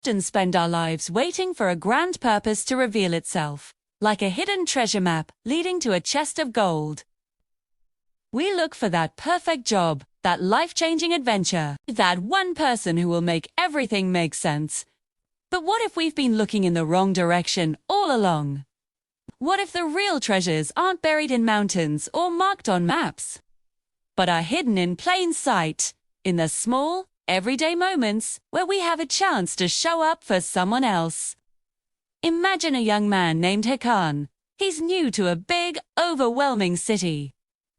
often spend our lives waiting for a grand purpose to reveal itself, like a hidden treasure map leading to a chest of gold. We look for that perfect job, that life-changing adventure, that one person who will make everything make sense. But what if we've been looking in the wrong direction all along? What if the real treasures aren't buried in mountains or marked on maps, but are hidden in plain sight, in the small, everyday moments where we have a chance to show up for someone else? Imagine a young man named Hakan. He's new to a big, overwhelming city.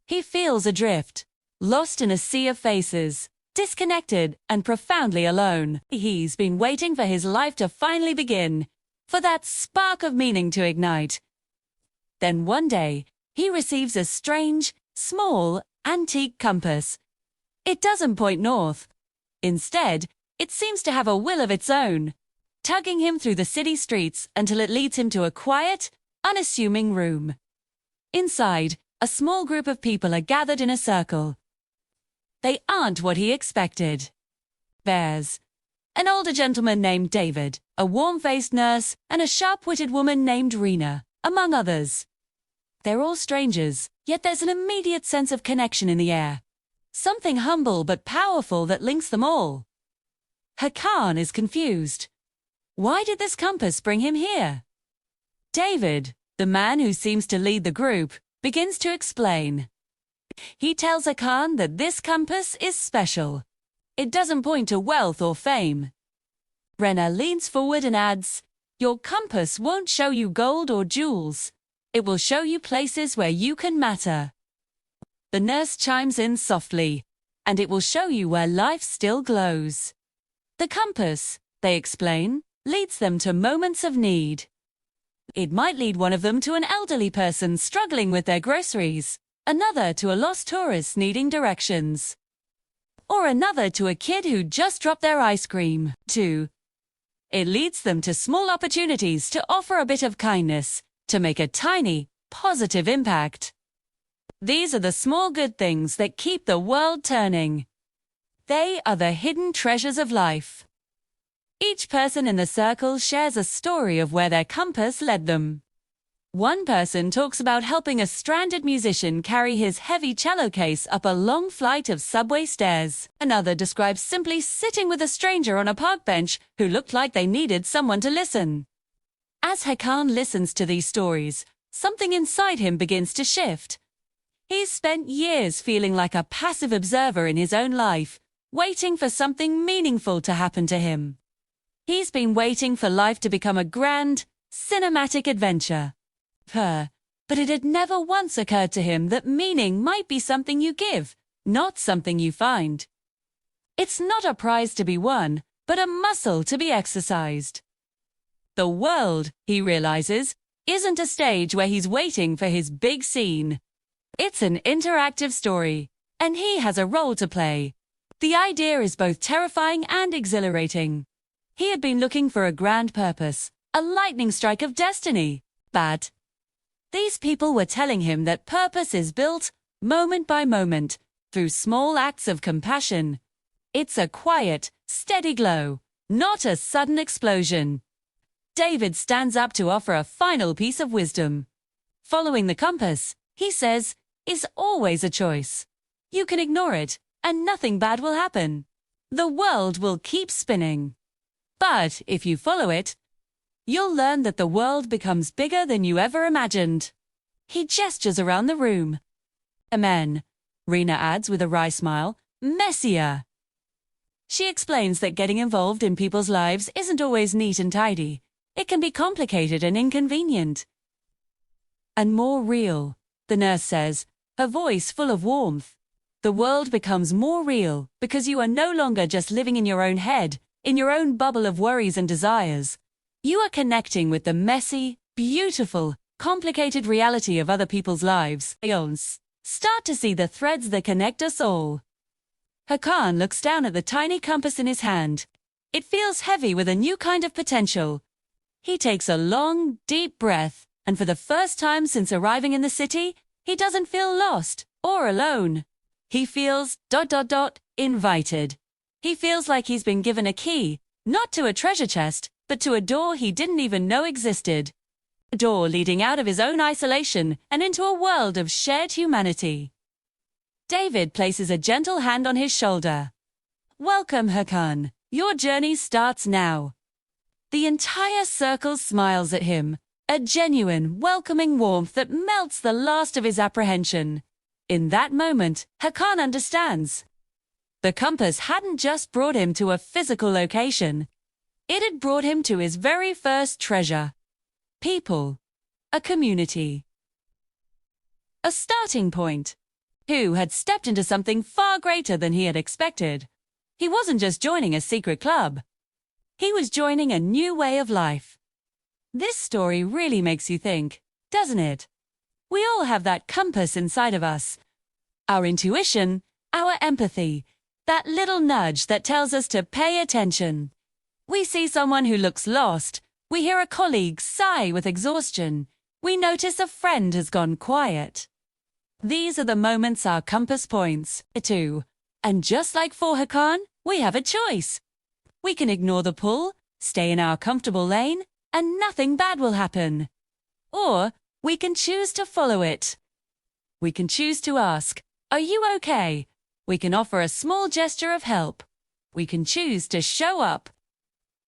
He feels adrift, lost in a sea of faces, disconnected and profoundly alone. He's been waiting for his life to finally begin, for that spark of meaning to ignite. Then one day, he receives a strange, small, antique compass. It doesn't point north. Instead, it seems to have a will of its own, tugging him through the city streets until it leads him to a quiet, unassuming room. Inside, a small group of people are gathered in a circle. They aren't what he expected. There's an older gentleman named David, a warm-faced nurse, and a sharp-witted woman named Rena, among others. They're all strangers, yet there's an immediate sense of connection in the air. Something humble but powerful that links them all. Hakan is confused. Why did this compass bring him here? David, the man who seems to lead the group, begins to explain. He tells Hakan that this compass is special. It doesn't point to wealth or fame. Rena leans forward and adds, "Your compass won't show you gold or jewels. It will show you places where you can matter." The nurse chimes in softly, "And it will show you where life still glows." The compass, they explain, leads them to moments of need. It might lead one of them to an elderly person struggling with their groceries, another to a lost tourist needing directions, or another to a kid who just dropped their ice cream, too. It leads them to small opportunities to offer a bit of kindness, to make a tiny, positive impact. These are the small good things that keep the world turning. They are the hidden treasures of life. Each person in the circle shares a story of where their compass led them. One person talks about helping a stranded musician carry his heavy cello case up a long flight of subway stairs. Another describes simply sitting with a stranger on a park bench who looked like they needed someone to listen. As Hakan listens to these stories, something inside him begins to shift. He's spent years feeling like a passive observer in his own life, waiting for something meaningful to happen to him. He's been waiting for life to become a grand, cinematic adventure. But it had never once occurred to him that meaning might be something you give, not something you find. It's not a prize to be won, but a muscle to be exercised. The world, he realizes, isn't a stage where he's waiting for his big scene. It's an interactive story, and he has a role to play. The idea is both terrifying and exhilarating. He had been looking for a grand purpose, a lightning strike of destiny. But these people were telling him that purpose is built, moment by moment, through small acts of compassion. It's a quiet, steady glow, not a sudden explosion. David stands up to offer a final piece of wisdom. Following the compass, he says, is always a choice. You can ignore it, and nothing bad will happen. The world will keep spinning. But if you follow it, you'll learn that the world becomes bigger than you ever imagined. He gestures around the room. Amen, Rena adds with a wry smile, messier. She explains that getting involved in people's lives isn't always neat and tidy. It can be complicated and inconvenient. And more real, the nurse says, her voice full of warmth. The world becomes more real because you are no longer just living in your own head, in your own bubble of worries and desires. You are connecting with the messy, beautiful, complicated reality of other people's lives. Start to see the threads that connect us all. Hakan looks down at the tiny compass in his hand. It feels heavy with a new kind of potential. He takes a long, deep breath, and for the first time since arriving in the city, he doesn't feel lost or alone. He feels ... invited. He feels like he's been given a key, Not to a treasure chest, but to a door he didn't even know existed. A door leading out of his own isolation and into a world of shared humanity. David places a gentle hand on his shoulder. Welcome, Hakan. Your journey starts now. The entire circle smiles at him, a genuine, welcoming warmth that melts the last of his apprehension. In that moment, Hakan understands. The compass hadn't just brought him to a physical location. It had brought him to his very first treasure. People. A community. A starting point. Who had stepped into something far greater than he had expected. He wasn't just joining a secret club. He was joining a new way of life. This story really makes you think, doesn't it? We all have that compass inside of us. Our intuition, our empathy, that little nudge that tells us to pay attention. We see someone who looks lost. We hear a colleague sigh with exhaustion. We notice a friend has gone quiet. These are the moments our compass points to. And just like for Hakan, we have a choice. We can ignore the pull, stay in our comfortable lane, and nothing bad will happen. Or we can choose to follow it. We can choose to ask, "Are you okay?" We can offer a small gesture of help. We can choose to show up.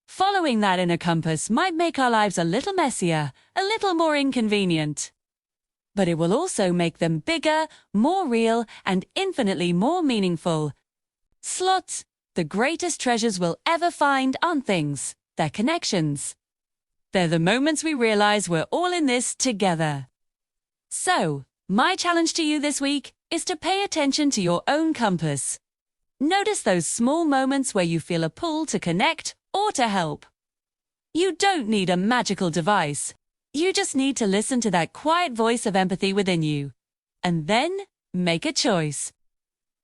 Following that inner compass might make our lives a little messier, a little more inconvenient. But it will also make them bigger, more real, and infinitely more meaningful. Slots, the greatest treasures we'll ever find aren't things, they're connections. They're the moments we realize we're all in this together. So, my challenge to you this week is to pay attention to your own compass. Notice those small moments where you feel a pull to connect or to help. You don't need a magical device. You just need to listen to that quiet voice of empathy within you. And then, make a choice.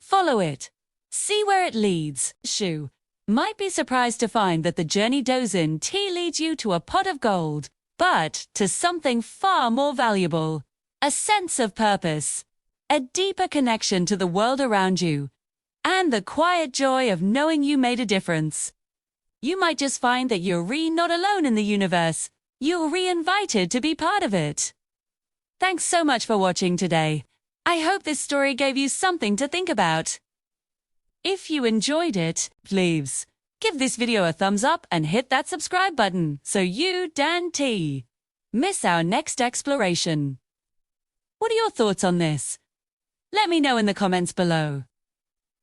Follow it. See where it leads. Shu might be surprised to find that the journey Dozin T leads you to a pot of gold, but to something far more valuable. A sense of purpose. A deeper connection to the world around you. And the quiet joy of knowing you made a difference. You might just find that you're not alone in the universe. You're invited to be part of it. Thanks so much for watching today. I hope this story gave you something to think about. If you enjoyed it, please give this video a thumbs up and hit that subscribe button so you don't miss our next exploration. What are your thoughts on this? Let me know in the comments below.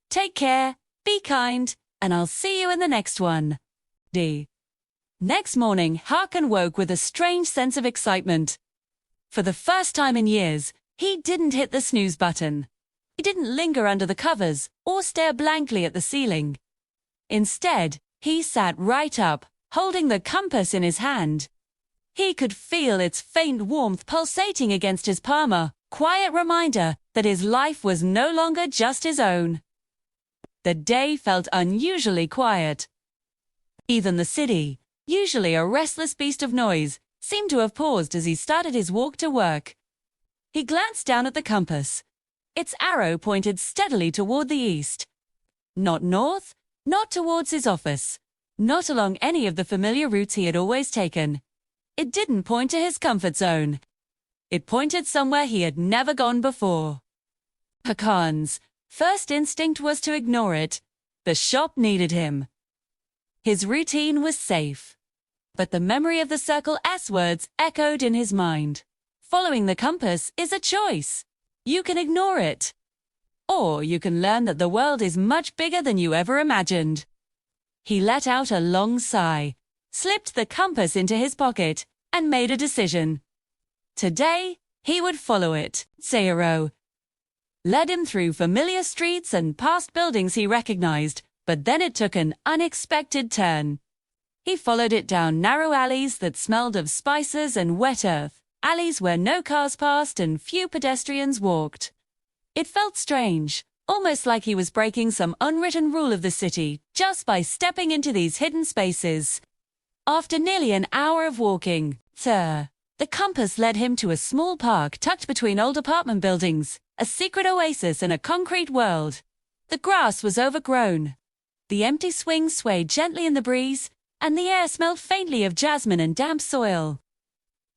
Take care, be kind, and I'll see you in the next one. Next morning, Hakan woke with a strange sense of excitement. For the first time in years, he didn't hit the snooze button. He didn't linger under the covers or stare blankly at the ceiling. Instead, he sat right up, holding the compass in his hand. He could feel its faint warmth pulsating against his palm, a quiet reminder that his life was no longer just his own. The day felt unusually quiet. Even the city, usually a restless beast of noise, seemed to have paused as he started his walk to work. He glanced down at the compass. Its arrow pointed steadily toward the east. Not north, not towards his office, not along any of the familiar routes he had always taken. It didn't point to his comfort zone. It pointed somewhere he had never gone before. Hakan's first instinct was to ignore it. The shop needed him. His routine was safe. But the memory of the Circle S words echoed in his mind. Following the compass is a choice. You can ignore it. Or you can learn that the world is much bigger than you ever imagined. He let out a long sigh, slipped the compass into his pocket, and made a decision. Today, he would follow it. Sayero led him through familiar streets and past buildings he recognized, but then it took an unexpected turn. He followed it down narrow alleys that smelled of spices and wet earth, alleys where no cars passed and few pedestrians walked. It felt strange, almost like he was breaking some unwritten rule of the city just by stepping into these hidden spaces. After nearly an hour of walking, the compass led him to a small park tucked between old apartment buildings, a secret oasis in a concrete world. The grass was overgrown. The empty swings swayed gently in the breeze, and the air smelled faintly of jasmine and damp soil.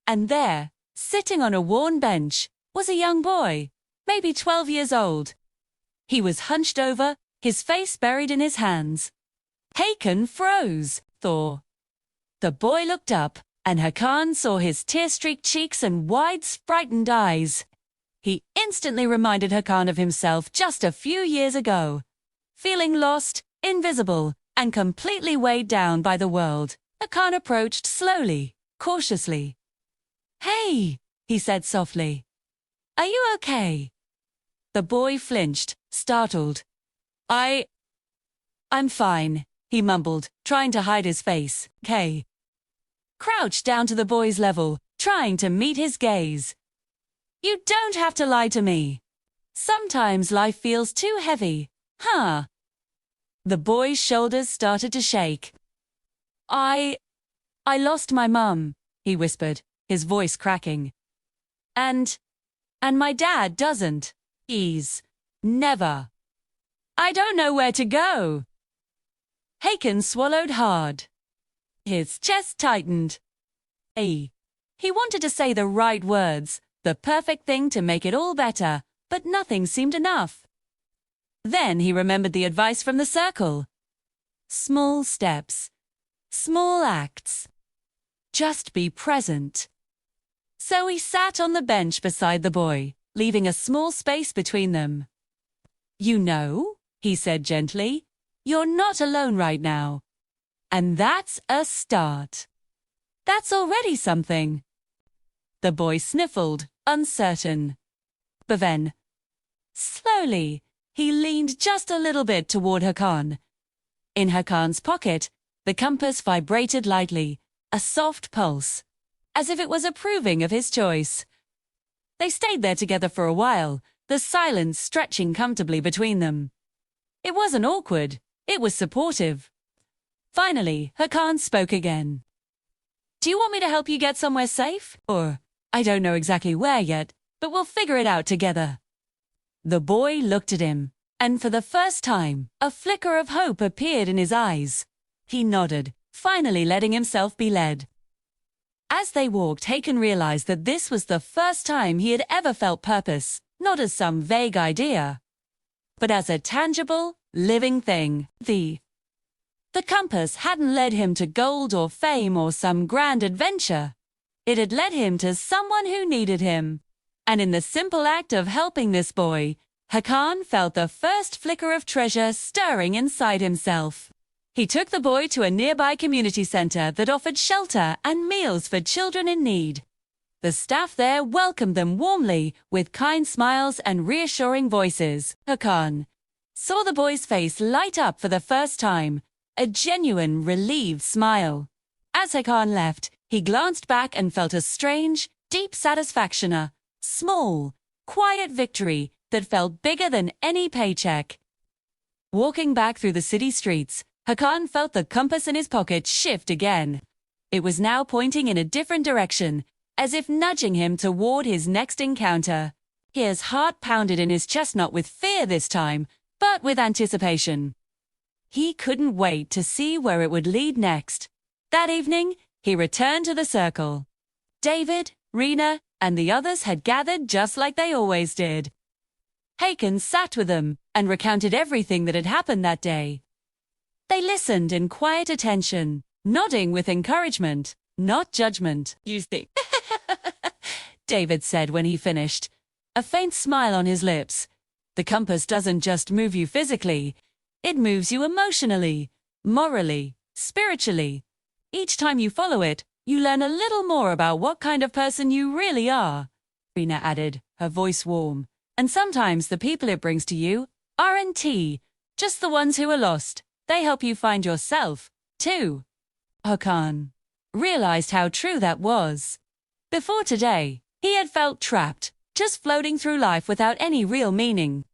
And there, sitting on a worn bench, was a young boy, maybe 12 years old. He was hunched over, his face buried in his hands. Hakan froze, Thor. The boy looked up, and Hakan saw his tear-streaked cheeks and wide, frightened eyes. He instantly reminded Hakan of himself just a few years ago. Feeling lost, invisible, and completely weighed down by the world, Hakan approached slowly, cautiously. "Hey," he said softly. "Are you okay?" The boy flinched, startled. I'm fine," he mumbled, trying to hide his face. Kay crouched down to the boy's level, trying to meet his gaze. "You don't have to lie to me. Sometimes life feels too heavy, huh?" The boy's shoulders started to shake. I lost my mum," he whispered, his voice cracking. And my dad doesn't. He's never. I don't know where to go." Hakan swallowed hard. His chest tightened. He wanted to say the right words, the perfect thing to make it all better, but nothing seemed enough. Then he remembered the advice from the circle. Small steps. Small acts. Just be present. So he sat on the bench beside the boy, leaving a small space between them. "You know," he said gently, "you're not alone right now. And that's a start. That's already something." The boy sniffled, uncertain. But then, slowly, he leaned just a little bit toward Hakan. In Hakan's pocket, the compass vibrated lightly, a soft pulse, as if it was approving of his choice. They stayed there together for a while, the silence stretching comfortably between them. It wasn't awkward, it was supportive. Finally, Hakan spoke again. "Do you want me to help you get somewhere safe? Or, I don't know exactly where yet, but we'll figure it out together." The boy looked at him, and for the first time, a flicker of hope appeared in his eyes. He nodded, finally letting himself be led. As they walked, Hakan realized that this was the first time he had ever felt purpose, not as some vague idea, but as a tangible, living thing. The compass hadn't led him to gold or fame or some grand adventure. It had led him to someone who needed him. And in the simple act of helping this boy, Hakan felt the first flicker of treasure stirring inside himself. He took the boy to a nearby community center that offered shelter and meals for children in need. The staff there welcomed them warmly with kind smiles and reassuring voices. Hakan saw the boy's face light up for the first time, a genuine, relieved smile. As Hakan left, he glanced back and felt a strange, deep satisfaction, a small, quiet victory that felt bigger than any paycheck. Walking back through the city streets, Hakan felt the compass in his pocket shift again. It was now pointing in a different direction, as if nudging him toward his next encounter. His heart pounded in his chest, not with fear this time, but with anticipation. He couldn't wait to see where it would lead next. That evening, he returned to the circle. David, Rena, and the others had gathered just like they always did. Hakan sat with them and recounted everything that had happened that day. They listened in quiet attention, nodding with encouragement, not judgment. "You think?" David said when he finished, a faint smile on his lips. "The compass doesn't just move you physically, it moves you emotionally, morally, spiritually. Each time you follow it, you learn a little more about what kind of person you really are," Rena added, her voice warm. "And sometimes the people it brings to you aren't just the ones who are lost. They help you find yourself, too." Hakan realized how true that was. Before today, he had felt trapped, just floating through life without any real meaning.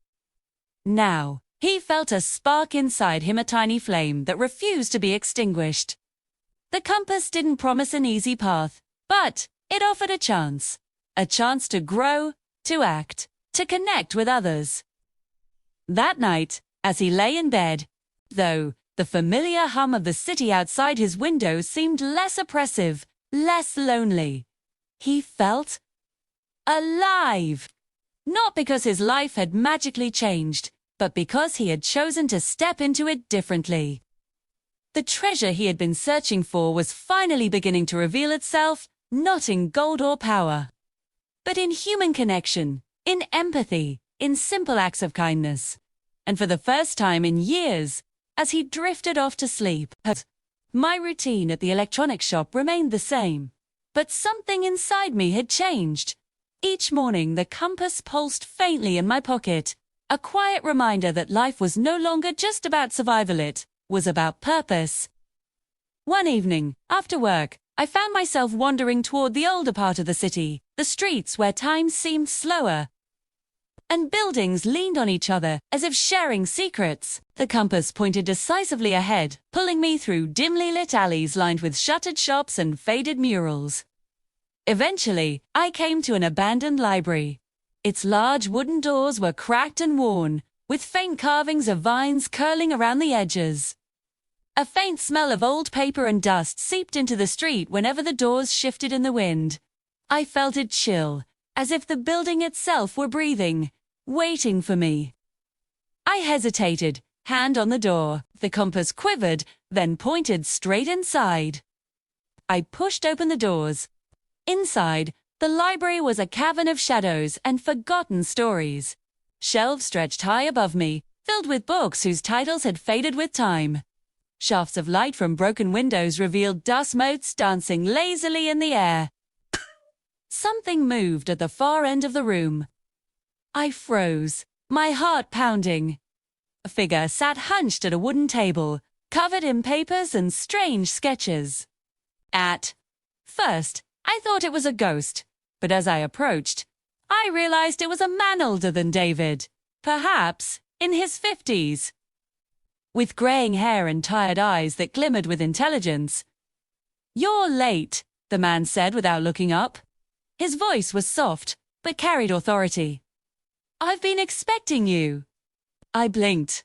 Now, he felt a spark inside him, a tiny flame that refused to be extinguished. The compass didn't promise an easy path, but it offered a chance to grow, to act, to connect with others. That night, as he lay in bed, though The familiar hum of the city outside his window seemed less oppressive, less lonely. He felt alive. Not because his life had magically changed, but because he had chosen to step into it differently. The treasure he had been searching for was finally beginning to reveal itself, not in gold or power, but in human connection, in empathy, in simple acts of kindness. And for the first time in years, as he drifted off to sleep, my routine at the electronics shop remained the same, but something inside me had changed. Each morning, the compass pulsed faintly in my pocket, a quiet reminder that life was no longer just about survival, it was about purpose. One evening, after work, I found myself wandering toward the older part of the city, the streets where time seemed slower, and buildings leaned on each other as if sharing secrets. The compass pointed decisively ahead, pulling me through dimly lit alleys lined with shuttered shops and faded murals. Eventually, I came to an abandoned library. Its large wooden doors were cracked and worn, with faint carvings of vines curling around the edges. A faint smell of old paper and dust seeped into the street whenever the doors shifted in the wind. I felt it chill, as if the building itself were breathing, waiting for me. I hesitated, hand on the door. The compass quivered, then pointed straight inside. I pushed open the doors. Inside, the library was a cavern of shadows and forgotten stories. Shelves stretched high above me, filled with books whose titles had faded with time. Shafts of light from broken windows revealed dust motes dancing lazily in the air. Something moved at the far end of the room. I froze, my heart pounding. A figure sat hunched at a wooden table, covered in papers and strange sketches. At first, I thought it was a ghost, but as I approached, I realized it was a man older than David, perhaps in his 50s. With graying hair and tired eyes that glimmered with intelligence. "You're late," the man said without looking up. His voice was soft, but carried authority. "I've been expecting you." I blinked.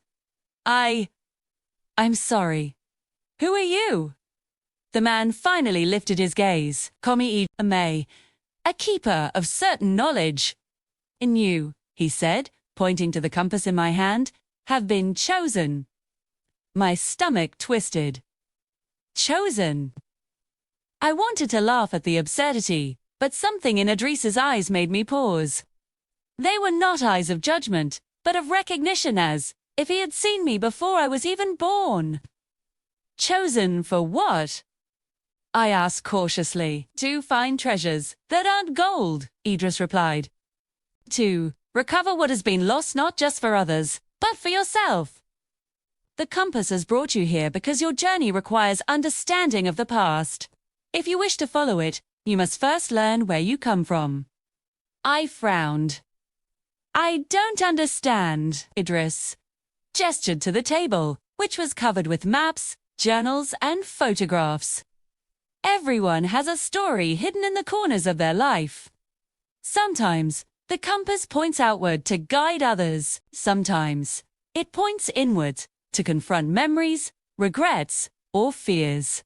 I'm sorry. Who are you?" The man finally lifted his gaze. "Komi May, a keeper of certain knowledge. And you," he said, pointing to the compass in my hand, "have been chosen." My stomach twisted. Chosen? I wanted to laugh at the absurdity, but something in Idris's eyes made me pause. They were not eyes of judgment, but of recognition, as if he had seen me before I was even born. "Chosen for what?" I asked cautiously. "To find treasures that aren't gold," Idris replied. "To recover what has been lost, not just for others, but for yourself. The compass has brought you here because your journey requires understanding of the past. If you wish to follow it, you must first learn where you come from." I frowned. "I don't understand." Idris gestured to the table, which was covered with maps, journals, and photographs. Everyone has a story hidden in the corners of their life. Sometimes, the compass points outward to guide others. Sometimes, it points inward to confront memories, regrets, or fears.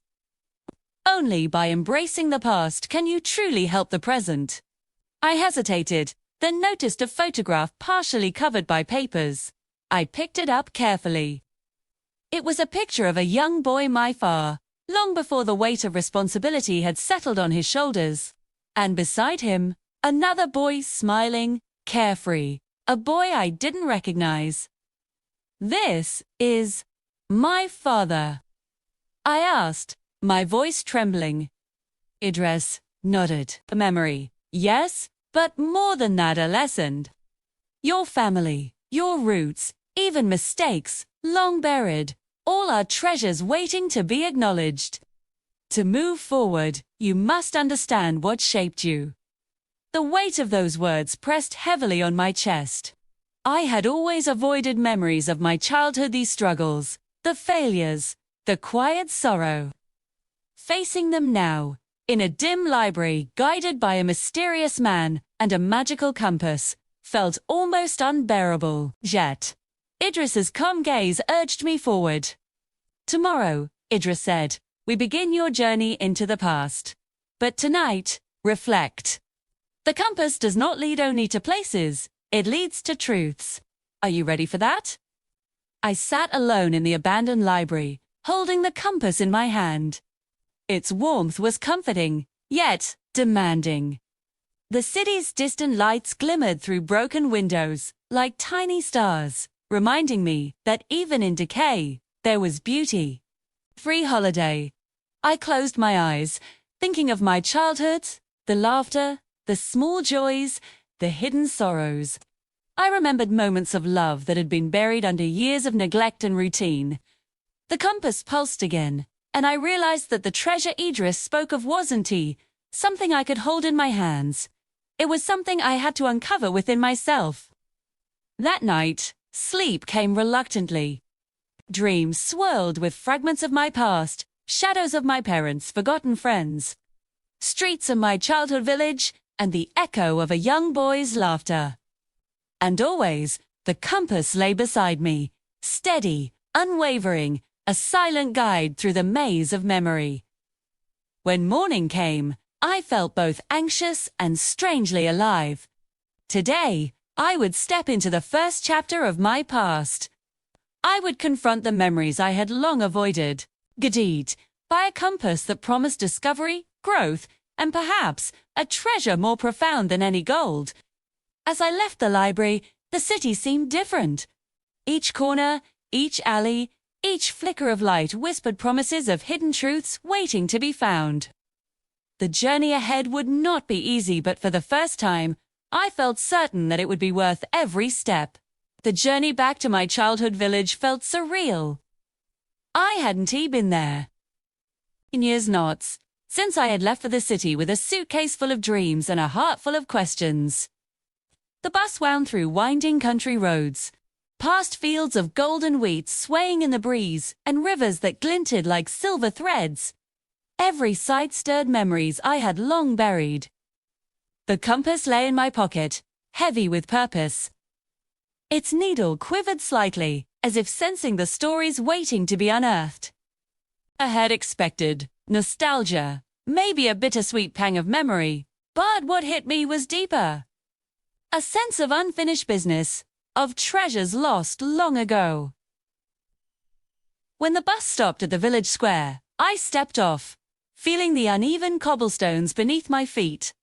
Only by embracing the past can you truly help the present. I hesitated, then noticed a photograph partially covered by papers. I picked it up carefully. It was a picture of a young boy my far, long before the weight of responsibility had settled on his shoulders. And beside him, another boy smiling, carefree, a boy I didn't recognize. "This is my father?" I asked, my voice trembling. Idris nodded. "A memory, yes, but more than that, a lesson. Your family, your roots, even mistakes, long buried, all are treasures waiting to be acknowledged. To move forward, you must understand what shaped you." The weight of those words pressed heavily on my chest. I had always avoided memories of my childhood, these struggles, the failures, the quiet sorrow. Facing them now, in a dim library guided by a mysterious man and a magical compass, felt almost unbearable. Yet, Idris's calm gaze urged me forward. Tomorrow, Idris said, we begin your journey into the past. But tonight, reflect. The compass does not lead only to places, it leads to truths. Are you ready for that? I sat alone in the abandoned library, holding the compass in my hand. Its warmth was comforting, yet demanding. The city's distant lights glimmered through broken windows, like tiny stars, reminding me that even in decay, there was beauty. Free holiday. I closed my eyes, thinking of my childhood, the laughter, the small joys, the hidden sorrows. I remembered moments of love that had been buried under years of neglect and routine. The compass pulsed again, and I realized that the treasure Idris spoke of wasn't something I could hold in my hands. It was something I had to uncover within myself. That night, sleep came reluctantly. Dreams swirled with fragments of my past, shadows of my parents' forgotten friends, streets of my childhood village, and the echo of a young boy's laughter. And always, the compass lay beside me, steady, unwavering, a silent guide through the maze of memory. When morning came, I felt both anxious and strangely alive. Today, I would step into the first chapter of my past. I would confront the memories I had long avoided, guided by a compass that promised discovery, growth, and perhaps a treasure more profound than any gold. As I left the library, the city seemed different. Each corner, each alley, each flicker of light whispered promises of hidden truths waiting to be found. The journey ahead would not be easy, but for the first time, I felt certain that it would be worth every step. The journey back to my childhood village felt surreal. I hadn't been there in years not since I had left for the city with a suitcase full of dreams and a heart full of questions. The bus wound through winding country roads, past fields of golden wheat swaying in the breeze and rivers that glinted like silver threads. Every sight stirred memories I had long buried. The compass lay in my pocket, heavy with purpose. Its needle quivered slightly, as if sensing the stories waiting to be unearthed. I had expected nostalgia, maybe a bittersweet pang of memory, but what hit me was deeper. A sense of unfinished business, of treasures lost long ago. When the bus stopped at the village square, I stepped off, feeling the uneven cobblestones beneath my feet.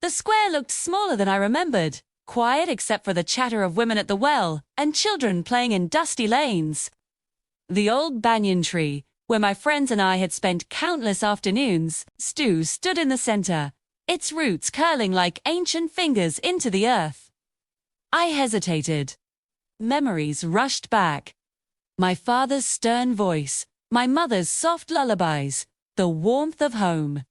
The square looked smaller than I remembered, quiet except for the chatter of women at the well and children playing in dusty lanes. The old banyan tree, where my friends and I had spent countless afternoons, stood in the center, its roots curling like ancient fingers into the earth. I hesitated. Memories rushed back. My father's stern voice, my mother's soft lullabies, the warmth of home,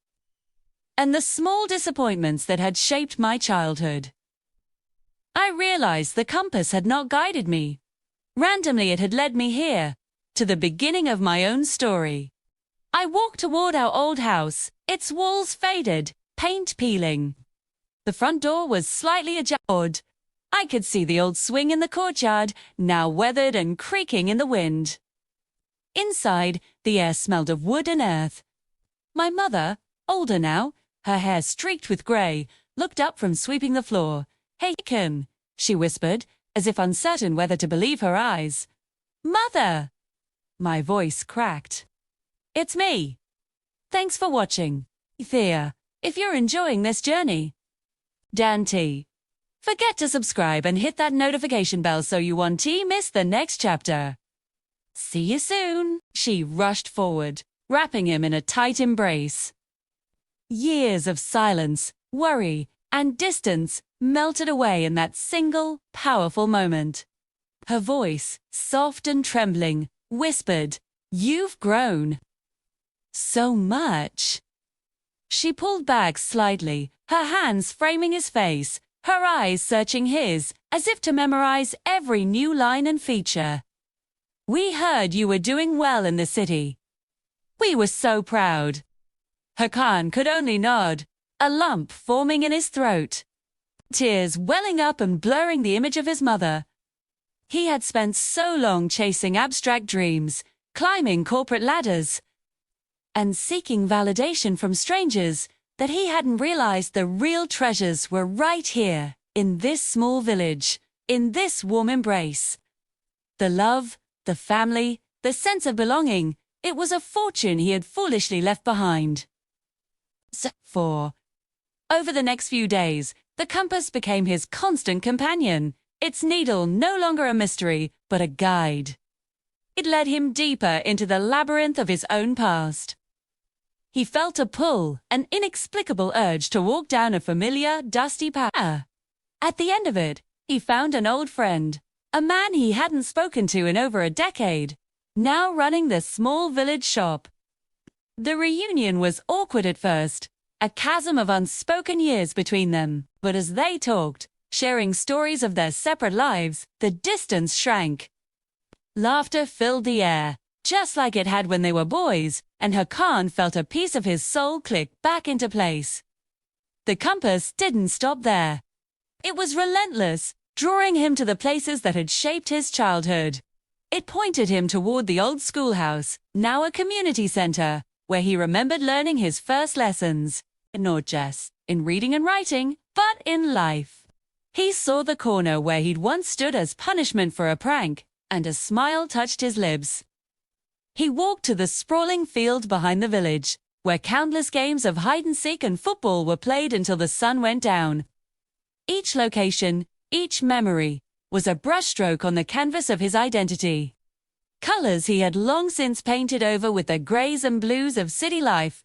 and the small disappointments that had shaped my childhood. I realized the compass had not guided me. Randomly it had led me here, to the beginning of my own story. I walked toward our old house, its walls faded, paint peeling. The front door was slightly ajar. I could see the old swing in the courtyard, now weathered and creaking in the wind. Inside, the air smelled of wood and earth. My mother, older now, her hair streaked with grey, looked up from sweeping the floor. "Hey, Kim," she whispered, as if uncertain whether to believe her eyes. "Mother!" My voice cracked. "It's me. Thanks for watching. Thea, if you're enjoying this journey." Dan T. Forget to subscribe and hit that notification bell so you won't miss the next chapter. See you soon. She rushed forward, wrapping him in a tight embrace. Years of silence, worry, and distance melted away in that single, powerful moment. Her voice, soft and trembling, whispered, "You've grown so much." She pulled back slightly, her hands framing his face, her eyes searching his, as if to memorize every new line and feature. "We heard you were doing well in the city. We were so proud." Hakan could only nod, a lump forming in his throat, tears welling up and blurring the image of his mother. He had spent so long chasing abstract dreams, climbing corporate ladders, and seeking validation from strangers, that he hadn't realized the real treasures were right here, in this small village, in this warm embrace. The love, the family, the sense of belonging, it was a fortune he had foolishly left behind. Over the next few days, the compass became his constant companion, its needle no longer a mystery, but a guide. It led him deeper into the labyrinth of his own past. He felt a pull, an inexplicable urge to walk down a familiar, dusty path. At the end of it, he found an old friend, a man he hadn't spoken to in over a decade, now running the small village shop. The reunion was awkward at first, a chasm of unspoken years between them, but as they talked, sharing stories of their separate lives, the distance shrank. Laughter filled the air, just like it had when they were boys, and Hakan felt a piece of his soul click back into place. The compass didn't stop there. It was relentless, drawing him to the places that had shaped his childhood. It pointed him toward the old schoolhouse, now a community center, where he remembered learning his first lessons, not just in reading and writing, but in life. He saw the corner where he'd once stood as punishment for a prank, and a smile touched his lips. He walked to the sprawling field behind the village, where countless games of hide-and-seek and football were played until the sun went down. Each location, each memory, was a brushstroke on the canvas of his identity. Colors he had long since painted over with the grays and blues of city life.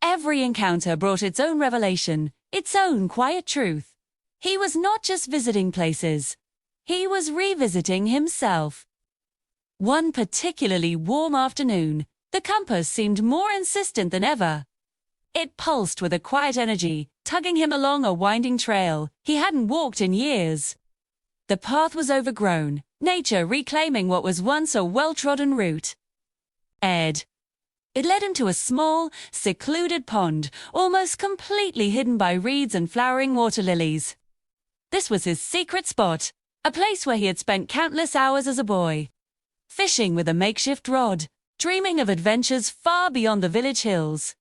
Every encounter brought its own revelation, its own quiet truth. He was not just visiting places. He was revisiting himself. One particularly warm afternoon, the compass seemed more insistent than ever. It pulsed with a quiet energy, tugging him along a winding trail he hadn't walked in years. The path was overgrown, nature reclaiming what was once a well-trodden route. It led him to a small, secluded pond, almost completely hidden by reeds and flowering water lilies. This was his secret spot, a place where he had spent countless hours as a boy, fishing with a makeshift rod, dreaming of adventures far beyond the village hills.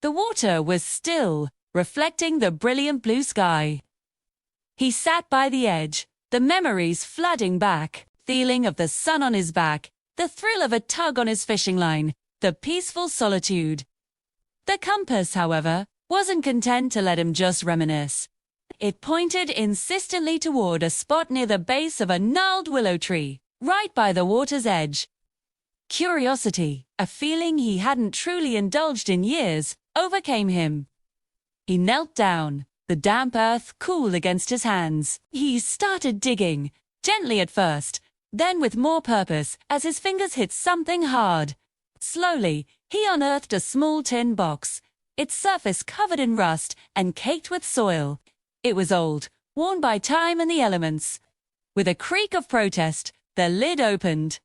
The water was still, reflecting the brilliant blue sky. He sat by the edge, the memories flooding back, feeling of the sun on his back, the thrill of a tug on his fishing line, the peaceful solitude. The compass, however, wasn't content to let him just reminisce. It pointed insistently toward a spot near the base of a gnarled willow tree, right by the water's edge. Curiosity, a feeling he hadn't truly indulged in years, overcame him. He knelt down, the damp earth cool against his hands. He started digging, gently at first, then with more purpose as his fingers hit something hard. Slowly, he unearthed a small tin box, its surface covered in rust and caked with soil. It was old, worn by time and the elements. With a creak of protest, the lid opened.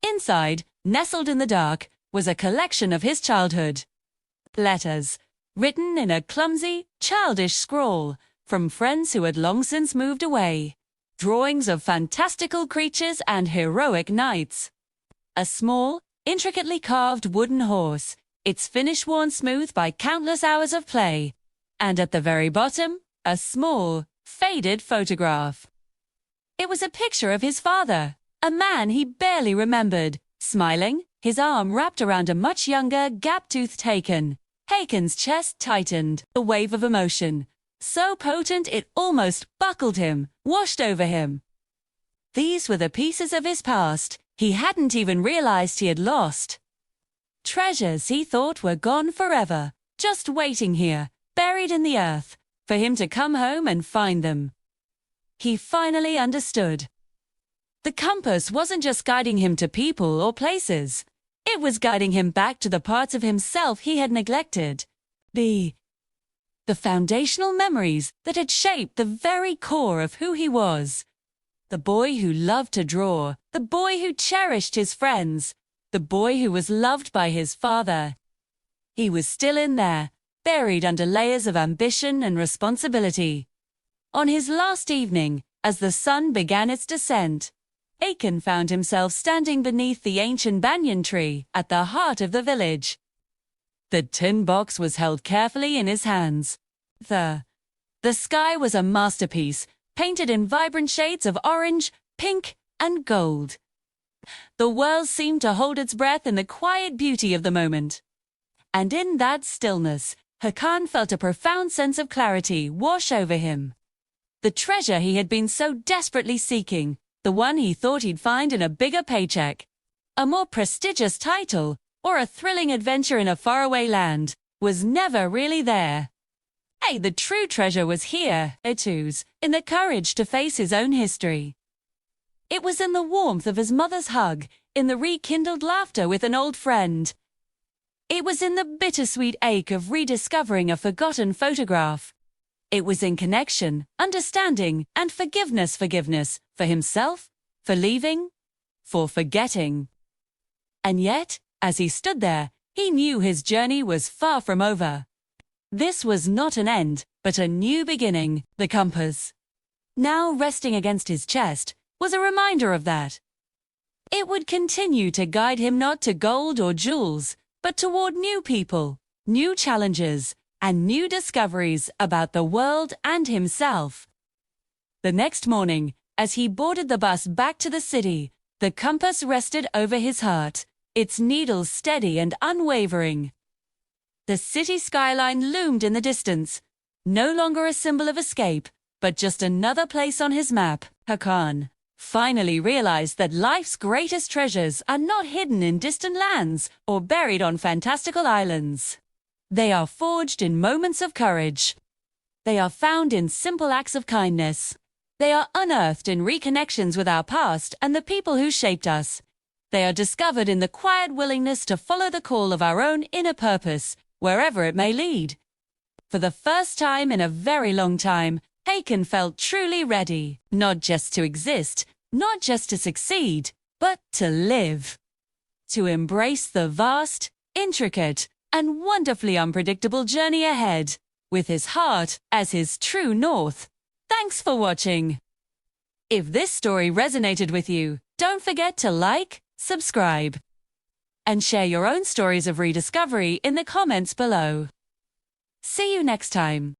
Inside, nestled in the dark, was a collection of his childhood. Letters, written in a clumsy, childish scrawl, from friends who had long since moved away. Drawings of fantastical creatures and heroic knights. A small, intricately carved wooden horse, its finish worn smooth by countless hours of play. And at the very bottom, a small, faded photograph. It was a picture of his father, a man he barely remembered, smiling, his arm wrapped around a much younger, gap-toothed Hakan. Hakan's chest tightened, a wave of emotion, so potent it almost buckled him, washed over him. These were the pieces of his past he hadn't even realized he had lost. Treasures he thought were gone forever, just waiting here, buried in the earth, for him to come home and find them. He finally understood. The compass wasn't just guiding him to people or places. It was guiding him back to the parts of himself he had neglected. The foundational memories that had shaped the very core of who he was. The boy who loved to draw, the boy who cherished his friends, the boy who was loved by his father. He was still in there, buried under layers of ambition and responsibility. On his last evening, as the sun began its descent, Hakan found himself standing beneath the ancient banyan tree at the heart of the village. The tin box was held carefully in his hands. The sky was a masterpiece, painted in vibrant shades of orange, pink, and gold. The world seemed to hold its breath in the quiet beauty of the moment. And in that stillness, Hakan felt a profound sense of clarity wash over him. The treasure he had been so desperately seeking, the one he thought he'd find in a bigger paycheck, a more prestigious title, or a thrilling adventure in a faraway land, was never really there. Hey, the true treasure was here, in the courage to face his own history. It was in the warmth of his mother's hug, in the rekindled laughter with an old friend. It was in the bittersweet ache of rediscovering a forgotten photograph. It was in connection, understanding, and forgiveness for himself, for leaving, for forgetting. And yet, as he stood there, he knew his journey was far from over. This was not an end, but a new beginning. The compass, now resting against his chest, was a reminder of that. It would continue to guide him not to gold or jewels, but toward new people, new challenges, and new discoveries about the world and himself. The next morning, as he boarded the bus back to the city, the compass rested over his heart, its needle steady and unwavering. The city skyline loomed in the distance, no longer a symbol of escape, but just another place on his map. Hakan finally realized that life's greatest treasures are not hidden in distant lands or buried on fantastical islands. They are forged in moments of courage. They are found in simple acts of kindness. They are unearthed in reconnections with our past and the people who shaped us. They are discovered in the quiet willingness to follow the call of our own inner purpose, wherever it may lead. For the first time in a very long time, Hakan felt truly ready, not just to exist, not just to succeed, but to live. To embrace the vast, intricate, and wonderfully unpredictable journey ahead, with his heart as his true north. Thanks for watching. If this story resonated with you, don't forget to like, subscribe, and share your own stories of rediscovery in the comments below. See you next time.